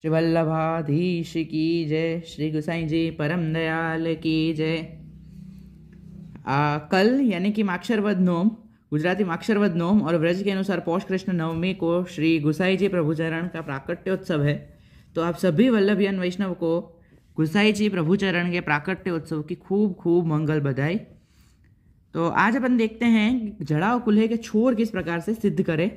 श्री वल्लभाधीश की जय। श्री गुसाई जी परम दयाल की जय। कल यानी कि माक्षरवद नोम, गुजराती माक्षरवद नोम और व्रज के अनुसार पौष कृष्ण नवमी को श्री गुसाई जी प्रभुचरण का प्राकट्योत्सव है। तो आप सभी वल्लभियन वैष्णव को गुसाई जी प्रभुचरण के प्राकट्योत्सव की खूब खूब मंगल बधाई। तो आज अपन देखते हैं जड़ाव कुल्हे के छोर किस प्रकार से सिद्ध करें।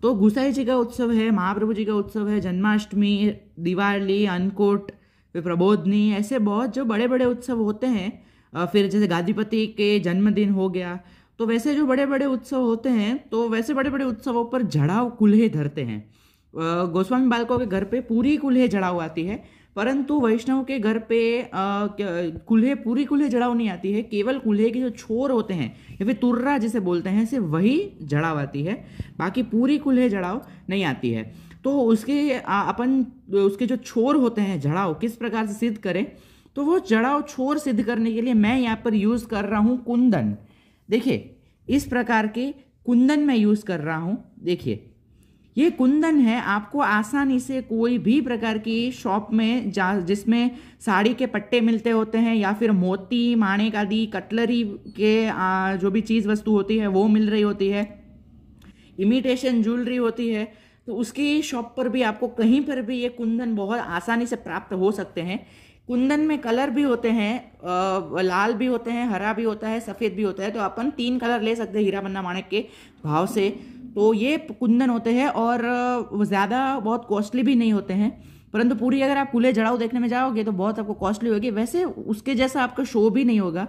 तो गुसाई जी का उत्सव है, महाप्रभु जी का उत्सव है, जन्माष्टमी, दिवाली, अन्नकूट, फिर प्रबोधनी, ऐसे बहुत जो बड़े बड़े उत्सव होते हैं। फिर जैसे गादीपति के जन्मदिन हो गया, तो वैसे जो बड़े बड़े उत्सव होते हैं तो वैसे बड़े बड़े उत्सवों पर जड़ाव कुल्हे धरते हैं। गोस्वामी बालकों के घर पे पूरी कुल्हे जड़ाव आती है, परंतु वैष्णव के घर पे कुल्हे पूरी कुल्हे जड़ाव नहीं आती है। केवल कुल्हे के जो छोर होते हैं या फिर तुर्रा जिसे बोलते हैं, सिर्फ वही जड़ाव आती है, बाकी पूरी कुल्हे जड़ाव नहीं आती है। तो उसके अपन उसके जो छोर होते हैं जड़ाव किस प्रकार से सिद्ध करें, तो वो जड़ाव छोर सिद्ध करने के लिए मैं यहाँ पर यूज़ कर रहा हूँ कुंदन। देखिए इस प्रकार के कुंदन मैं यूज़ कर रहा हूँ। देखिए ये कुंदन है, आपको आसानी से कोई भी प्रकार की शॉप में जिसमें साड़ी के पट्टे मिलते होते हैं या फिर मोती, माणिक आदि कटलरी के जो भी चीज़ वस्तु होती है वो मिल रही होती है, इमिटेशन ज्वेलरी होती है, तो उसकी शॉप पर भी आपको कहीं पर भी ये कुंदन बहुत आसानी से प्राप्त हो सकते हैं। कुंदन में कलर भी होते हैं, लाल भी होते हैं, हरा भी होता है, सफ़ेद भी होता है। तो अपन 3 कलर ले सकते हैं हीरा पन्ना माणिक के भाव से। तो ये कुंदन होते हैं और ज़्यादा बहुत कॉस्टली भी नहीं होते हैं, परंतु पूरी अगर आप कुल्हे जड़ाऊ देखने में जाओगे तो बहुत आपको कॉस्टली होगी। वैसे उसके जैसा आपका शो भी नहीं होगा।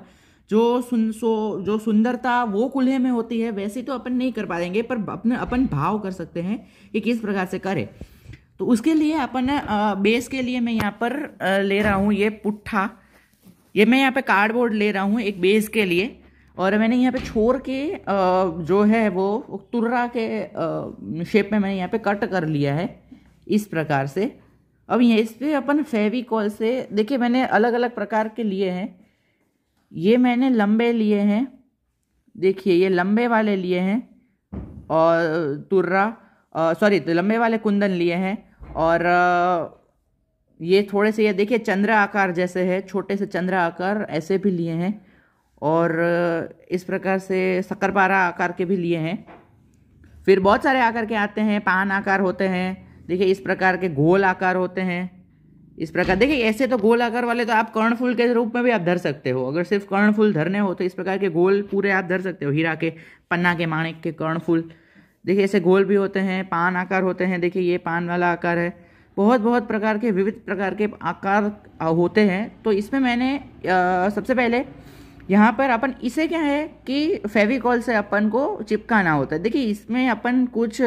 जो सुंदरता वो कुल्हे में होती है वैसी तो अपन नहीं कर पाएंगे, पर अपन भाव कर सकते हैं कि किस प्रकार से करें। तो उसके लिए अपन बेस के लिए मैं यहाँ पर ले रहा हूँ ये पुट्ठा। ये मैं यहाँ पे कार्डबोर्ड ले रहा हूँ एक बेस के लिए, और मैंने यहाँ पे छोर के जो है वो तुर्रा के शेप में मैंने यहाँ पे कट कर लिया है इस प्रकार से। अब ये इस पर अपन फेविकॉल से, देखिए मैंने अलग अलग प्रकार के लिए हैं। ये मैंने लंबे लिए हैं, देखिए ये लंबे वाले लिए हैं, और तुर्रा तो लंबे वाले कुंदन लिए हैं। और ये थोड़े से, ये देखिए चंद्र आकार जैसे है, छोटे से चंद्र आकार ऐसे भी लिए हैं, और इस प्रकार से शक्करपारा आकार के भी लिए हैं। फिर बहुत सारे आकार के आते हैं, पान आकार होते हैं, देखिए इस प्रकार के गोल आकार होते हैं। इस प्रकार देखिए ऐसे तो गोल आकार वाले तो आप कर्णफूल के रूप में भी आप धर सकते हो। अगर सिर्फ कर्णफूल धरने हो तो इस प्रकार के गोल पूरे आप धर सकते हो, हीरा के, पन्ना के, माणिक के कर्णफूल। देखिए ऐसे गोल भी होते हैं, पान आकार होते हैं, देखिए ये पान वाला आकार है। बहुत बहुत प्रकार के विविध प्रकार के आकार होते हैं। तो इसमें मैंने सबसे पहले यहाँ पर अपन इसे क्या है कि फेविकॉल से अपन को चिपकाना होता है। देखिए इसमें अपन कुछ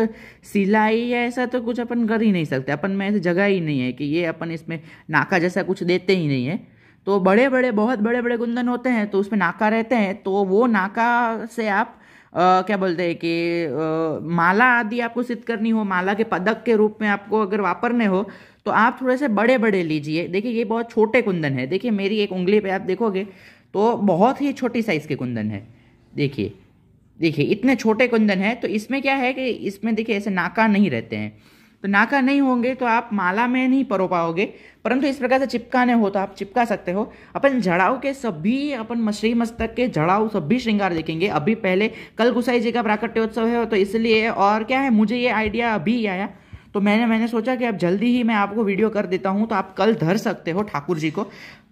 सिलाई या ऐसा तो कुछ अपन कर ही नहीं सकते, अपन में ऐसी जगह ही नहीं है कि ये अपन इसमें नाका जैसा कुछ देते ही नहीं है। तो बड़े बड़े बहुत बड़े बड़े कुंदन होते हैं तो उसमें नाका रहते हैं, तो वो नाका से आप क्या बोलते हैं कि माला आदि आपको सिद्ध करनी हो, माला के पदक के रूप में आपको अगर वापरने हो तो आप थोड़े से बड़े बड़े लीजिए। देखिए ये बहुत छोटे कुंदन है, देखिए मेरी एक उंगली पे आप देखोगे तो बहुत ही छोटी साइज़ के कुंदन है। देखिए देखिए इतने छोटे कुंदन है। तो इसमें क्या है कि इसमें देखिए ऐसे नाका नहीं रहते हैं, तो नाका नहीं होंगे तो आप माला में नहीं परो पाओगे, परंतु इस प्रकार से चिपकाने हो तो आप चिपका सकते हो। अपन जड़ाव के सभी, अपन श्री मस्तक के जड़ाव सभी श्रृंगार देखेंगे। अभी पहले कल गुसाई जी का प्राकट्योत्सव है तो इसलिए, और क्या है मुझे ये आइडिया अभी आया, तो मैंने सोचा कि अब जल्दी ही मैं आपको वीडियो कर देता हूँ, तो आप कल धर सकते हो ठाकुर जी को।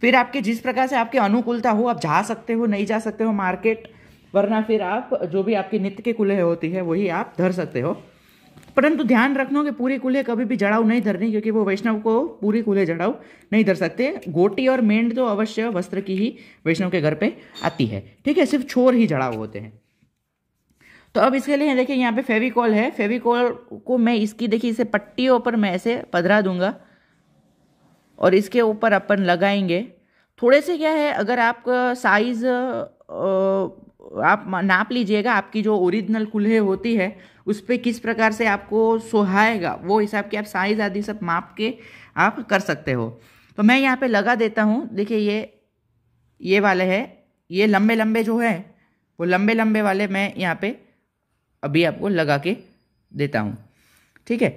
फिर आपके जिस प्रकार से आपकी अनुकूलता हो, आप जा सकते हो, नहीं जा सकते हो मार्केट, वरना फिर आप जो भी आपकी नित्य की कुल्हे होती है वही आप धर सकते हो। परंतु ध्यान रखना कि पूरी कुल्हे कभी भी जड़ाऊ नहीं धरनी, क्योंकि वो वैष्णव को पूरी कुल्हे जड़ाऊ नहीं धर सकते। गोटी और मेंढ तो अवश्य वस्त्र की ही वैष्णव के घर पे आती है, ठीक है, सिर्फ छोर ही जड़ाऊ होते हैं। तो अब इसके लिए देखिए यहाँ पे फेविकॉल है, फेविकॉल को मैं इसकी, देखिए इसे पट्टियों पर मैं ऐसे पधरा दूंगा और इसके ऊपर अपन लगाएंगे। थोड़े से क्या है, अगर आप साइज आप नाप लीजिएगा, आपकी जो ओरिजिनल कुल्हे होती है उस पर किस प्रकार से आपको सुहाएगा वो हिसाब के आप साइज आदि सब माप के आप कर सकते हो। तो मैं यहाँ पे लगा देता हूँ। देखिए ये वाले है, ये लंबे लंबे जो है वो लंबे लंबे वाले मैं यहाँ पे अभी आपको लगा के देता हूँ, ठीक है।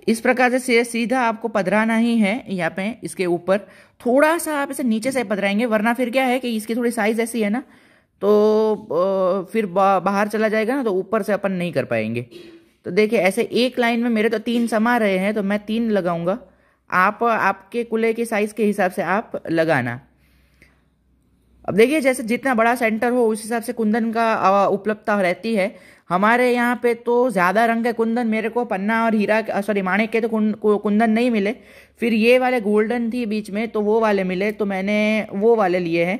इस प्रकार से सीधा आपको पधराना ही है यहाँ पे इसके ऊपर। थोड़ा सा आप इसे नीचे से पधराएंगे, वरना फिर क्या है कि इसकी थोड़ी साइज ऐसी है ना, तो फिर बाहर चला जाएगा ना, तो ऊपर से अपन नहीं कर पाएंगे। तो देखिए ऐसे एक लाइन में मेरे तो 3 समा रहे हैं, तो मैं 3 लगाऊंगा। आप आपके कूल्हे की साइज के हिसाब से आप लगाना। अब देखिए जैसे जितना बड़ा सेंटर हो उस हिसाब से कुंदन का उपलब्धता रहती है। हमारे यहाँ पे तो ज़्यादा रंग के कुंदन मेरे को पन्ना और हीरा, सॉरी माणिक के तो कुंदन नहीं मिले। फिर ये वाले गोल्डन थी बीच में, तो वो वाले मिले, तो मैंने वो वाले लिए हैं।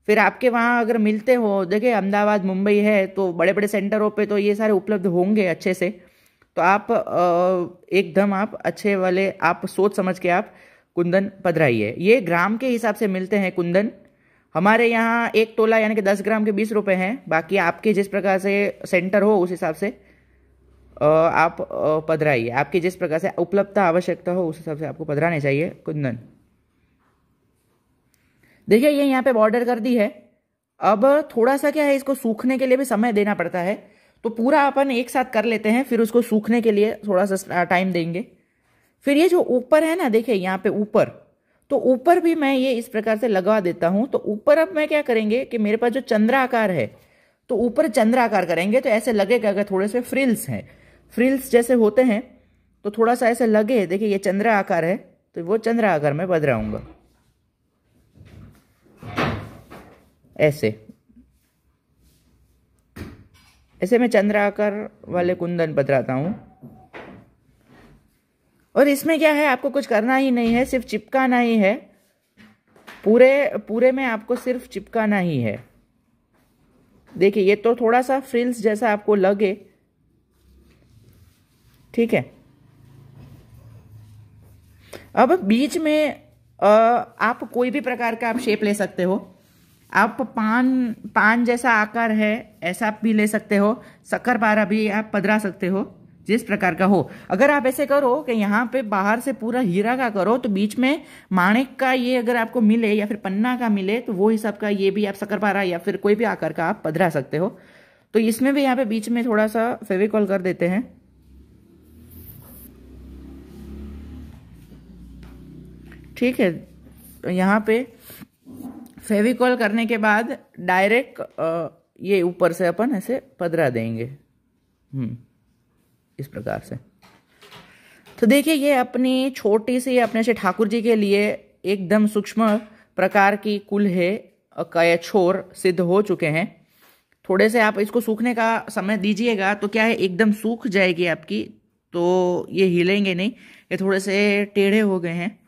फिर आपके वहाँ अगर मिलते हो, देखिए अहमदाबाद मुंबई है तो बड़े बड़े सेंटरों पे तो ये सारे उपलब्ध होंगे अच्छे से। तो आप एकदम आप अच्छे वाले आप सोच समझ के आप कुंदन पधराइए। ये ग्राम के हिसाब से मिलते हैं कुंदन। हमारे यहाँ 1 तोला यानी कि 10 ग्राम के 20 रुपये हैं। बाकी आपके जिस प्रकार से सेंटर हो उस हिसाब से आप पधराइए। आपकी जिस प्रकार से उपलब्धता आवश्यकता हो उस हिसाब से आपको पधराने चाहिए कुंदन। देखिए ये यहाँ पे बॉर्डर कर दी है। अब थोड़ा सा क्या है, इसको सूखने के लिए भी समय देना पड़ता है, तो पूरा अपन एक साथ कर लेते हैं, फिर उसको सूखने के लिए थोड़ा सा टाइम देंगे। फिर ये जो ऊपर है ना, देखिए यहाँ पे ऊपर, तो ऊपर भी मैं ये इस प्रकार से लगा देता हूं। तो ऊपर अब मैं क्या करेंगे कि मेरे पास जो चंद्राकार है, तो ऊपर चंद्राकार करेंगे, तो ऐसे लगेगा अगर थोड़े से फ्रिल्स हैं, फ्रिल्स जैसे होते हैं, तो थोड़ा सा ऐसे लगे। देखिए ये चंद्र आकार है, तो वो चंद्र आकार में पधराऊंगा ऐसे मैं चंद्र आकार वाले कुंदन पधराता हूं। और इसमें क्या है, आपको कुछ करना ही नहीं है, सिर्फ चिपकाना ही है। पूरे में आपको सिर्फ चिपकाना ही है। देखिए ये तो थोड़ा सा फ्रिल्स जैसा आपको लगे, ठीक है। अब बीच में आप कोई भी प्रकार का आप शेप ले सकते हो। आप पान जैसा आकार है ऐसा भी ले सकते हो, शक्करपारा भी आप पधरा सकते हो, जिस प्रकार का हो। अगर आप ऐसे करो कि यहाँ पे बाहर से पूरा हीरा का करो, तो बीच में माणिक का ये अगर आपको मिले या फिर पन्ना का मिले, तो वो हिसाब का ये भी आप शक्करपारा या फिर कोई भी आकार का आप पधरा सकते हो। तो इसमें भी यहाँ पे बीच में थोड़ा सा फेविकॉल कर देते हैं, ठीक है। तो यहाँ पे फेविकॉल करने के बाद डायरेक्ट ये ऊपर से अपन ऐसे पधरा देंगे इस प्रकार से। तो देखिए ये अपनी छोटी सी अपने से ठाकुर जी के लिए एकदम सूक्ष्म प्रकार की कूल्हे का छोर सिद्ध हो चुके हैं। थोड़े से आप इसको सूखने का समय दीजिएगा, तो क्या है एकदम सूख जाएगी आपकी, तो ये हिलेंगे नहीं, ये थोड़े से टेढ़े हो गए हैं।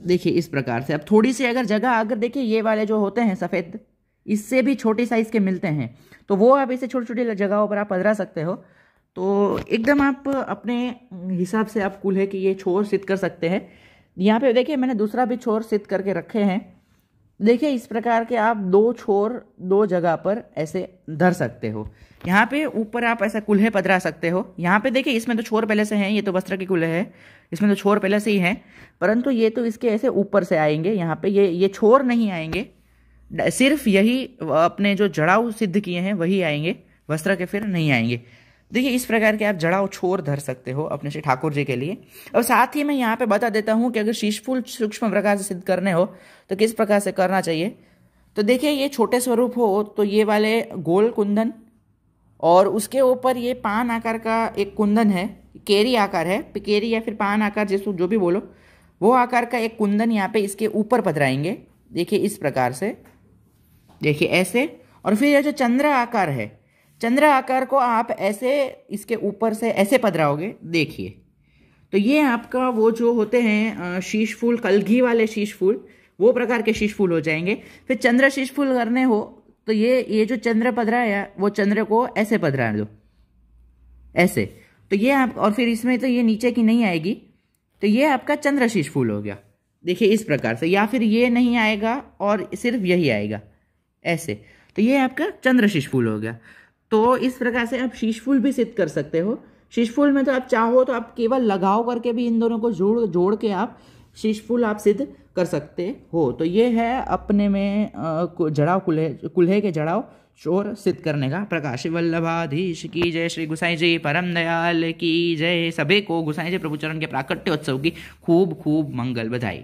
देखिए इस प्रकार से। अब थोड़ी सी अगर जगह, अगर देखिए ये वाले जो होते हैं सफ़ेद, इससे भी छोटी साइज़ के मिलते हैं, तो वो आप इसे छोटी छोटी जगहों पर आप पधरा सकते हो। तो एकदम आप अपने हिसाब से आप कूल्हे की ये छोर सिद्ध कर सकते हैं। यहाँ पे देखिए मैंने दूसरा भी छोर सिद्ध करके रखे हैं। देखिए इस प्रकार के आप 2 छोर 2 जगह पर ऐसे धर सकते हो। यहाँ पे ऊपर आप ऐसा कूल्हे पधरा सकते हो। यहाँ पे देखिए इसमें तो छोर पहले से हैं, ये तो वस्त्र की कूल्हे है, इसमें तो छोर पहले से ही हैं, परंतु ये तो इसके ऐसे ऊपर से आएंगे। यहाँ पे ये छोर नहीं आएंगे, सिर्फ यही अपने जो जड़ाव सिद्ध किए हैं वही आएंगे, वस्त्र के फिर नहीं आएंगे। देखिए इस प्रकार के आप जड़ाव छोर धर सकते हो अपने से ठाकुर जी के लिए। और साथ ही मैं यहाँ पे बता देता हूँ कि अगर शीशफूल सूक्ष्म प्रकार से सिद्ध करने हो तो किस प्रकार से करना चाहिए। तो देखिए ये छोटे स्वरूप हो तो ये वाले गोल कुंदन, और उसके ऊपर ये पान आकार का एक कुंदन है, केरी आकार है, केरी या फिर पान आकार जिसको जो भी बोलो, वो आकार का एक कुंदन यहाँ पे इसके ऊपर पधराएंगे। देखिए इस प्रकार से, देखिए ऐसे। और फिर ये जो चंद्र आकार है, चंद्र आकार को आप ऐसे इसके ऊपर से ऐसे पधराओगे। देखिए तो ये आपका वो जो होते हैं शीश फूल, कलघी वाले शीश फूल, वो प्रकार के शीश फूल हो जाएंगे। फिर चंद्र शीश फूल करने हो तो ये जो चंद्र पधरा है वो चंद्र को ऐसे पधरा दो, ऐसे। तो ये आप, और फिर इसमें तो ये नीचे की नहीं आएगी, तो ये आपका चंद्र शीश फूल हो गया। देखिए इस प्रकार से, या फिर ये नहीं आएगा और सिर्फ यही आएगा ऐसे, तो ये आपका चंद्र शीश फूल हो गया। तो इस प्रकार से आप शीश फूल भी सिद्ध कर सकते हो। शीश फूल में तो आप चाहो तो आप केवल लगाव करके भी इन दोनों को जोड़ के आप शीश फूल आप सिद्ध कर सकते हो। तो ये है अपने में जड़ाव, कुल्हे के जड़ाव चोर सिद्ध करने का प्रकाश। वल्लभाधीश की जय, श्री गुसाई जी परम दयाल की जय। सभी को गुसाई जी प्रभुचरण के प्राकट्योत्सव की खूब खूब मंगल बधाई।